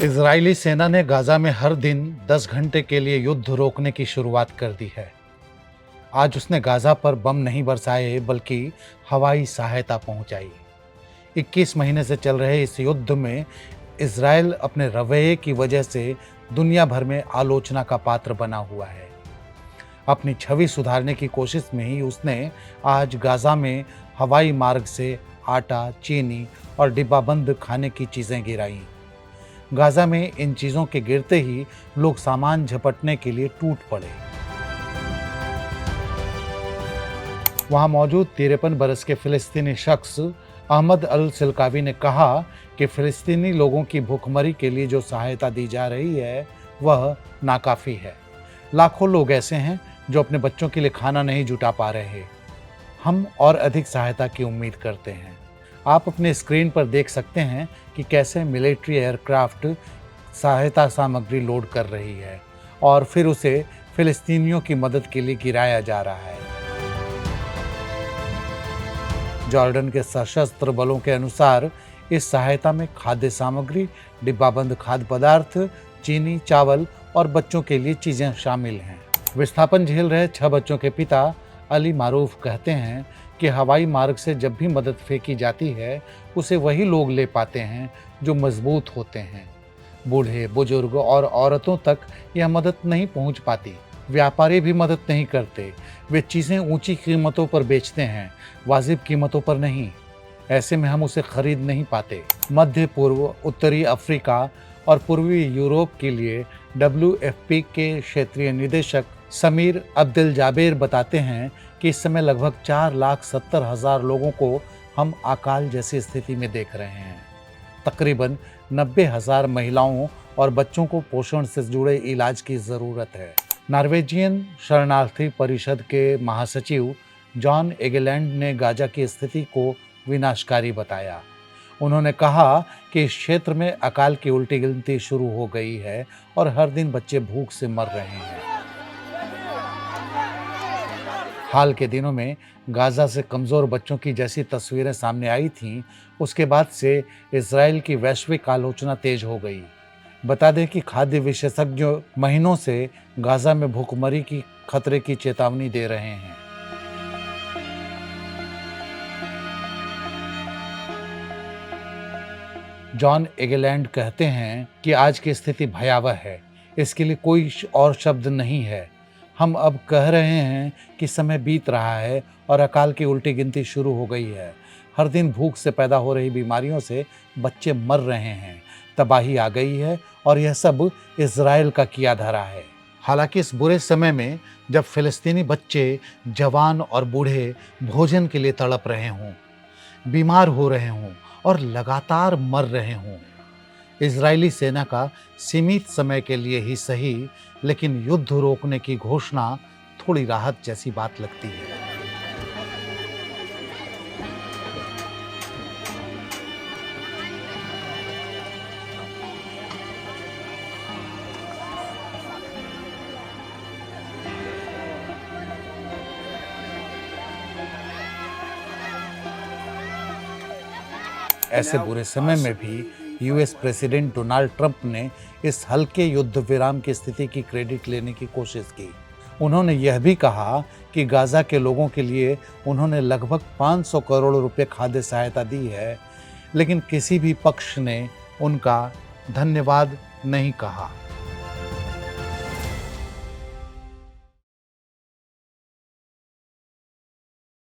Israeli सेना ने Gaza में हर दिन 10 घंटे के लिए युद्ध रोकने की शुरुआत कर दी है। आज उसने गाजा पर बम नहीं बरसाए बल्कि हवाई सहायता पहुंचाई। 21 महीने से चल रहे इस युद्ध में इजरायल अपने रवैये की वजह से दुनिया भर में आलोचना का पात्र बना हुआ है। अपनी छवि सुधारने की कोशिश में ही उसने आज गाजा में हवाई मार्ग से आटा, चीनी और डिब्बाबंद खाने की चीजें गिराई। गाजा में इन चीजों के गिरते ही लोग सामान झपटने के लिए टूट पड़े। वहां मौजूद 53 बरस के फिलिस्तीनी शख्स अहमद अल सिलकावी ने कहा कि फिलिस्तीनी लोगों की भूखमरी के लिए जो सहायता दी जा रही है वह नाकाफी है। लाखों लोग ऐसे हैं जो अपने बच्चों के लिए खाना नहीं जुटा पा रहे। हम और अधिक सहायता की उम्मीद करते हैं। आप अपने स्क्रीन पर देख सकते हैं कि कैसे मिलिट्री एयरक्राफ्ट सहायता सामग्री लोड कर रही है और फिर उसे फिलिस्तीनियों की मदद के लिए गिराया जा रहा है। जॉर्डन के सशस्त्र बलों के अनुसार इस सहायता में खाद्य सामग्री, डिब्बाबंद खाद्य पदार्थ, चीनी, चावल और बच्चों के लिए चीजें शामिल हैं। विस्थापन झेल रहे 6 बच्चों के पिता अली मारूफ कहते हैं कि हवाई मार्ग से जब भी मदद फेंकी जाती है उसे वही लोग ले पाते हैं जो मजबूत होते हैं। बूढ़े, बुजुर्ग और औरतों तक यह मदद नहीं पहुंच पाती। व्यापारी भी मदद नहीं करते। वे चीज़ें ऊंची कीमतों पर बेचते हैं, वाजिब कीमतों पर नहीं। ऐसे में हम उसे खरीद नहीं पाते। मध्य पूर्व, उत्तरी अफ्रीका और पूर्वी यूरोप के लिए WFP के क्षेत्रीय निदेशक समीर अब्दुल जाबेर बताते हैं कि इस समय लगभग 4,70,000 लोगों को हम अकाल जैसी स्थिति में देख रहे हैं। तकरीबन 90,000 महिलाओं और बच्चों को पोषण से जुड़े इलाज की ज़रूरत है। नॉर्वेजियन शरणार्थी परिषद के महासचिव जॉन एगेलैंड ने गाजा की स्थिति को विनाशकारी बताया। उन्होंने कहा कि इस क्षेत्र में अकाल की उल्टी गिनती शुरू हो गई है और हर दिन बच्चे भूख से मर रहे हैं। हाल के दिनों में गाजा से कमज़ोर बच्चों की जैसी तस्वीरें सामने आई थीं, उसके बाद से इजराइल की वैश्विक आलोचना तेज हो गई। बता दें कि खाद्य विशेषज्ञ महीनों से गाजा में भूखमरी की खतरे की चेतावनी दे रहे हैं। जॉन एगेलैंड कहते हैं कि आज की स्थिति भयावह है। इसके लिए कोई और शब्द नहीं है। हम अब कह रहे हैं कि समय बीत रहा है और अकाल की उल्टी गिनती शुरू हो गई है। हर दिन भूख से पैदा हो रही बीमारियों से बच्चे मर रहे हैं। तबाही आ गई है और यह सब इजराइल का किया धरा है। हालांकि इस बुरे समय में जब फिलिस्तीनी बच्चे, जवान और बूढ़े भोजन के लिए तड़प रहे हों, बीमार हो रहे हों और लगातार मर रहे हों, इजरायली सेना का सीमित समय के लिए ही सही लेकिन युद्ध रोकने की घोषणा थोड़ी राहत जैसी बात लगती है। ऐसे बुरे समय में भी यूएस प्रेसिडेंट डोनाल्ड ट्रंप ने इस हल्के युद्ध विराम की स्थिति की क्रेडिट लेने की कोशिश की। उन्होंने यह भी कहा कि गाजा के लोगों के लिए उन्होंने लगभग 500 करोड़ रुपए खाद्य सहायता दी है, लेकिन किसी भी पक्ष ने उनका धन्यवाद नहीं कहा।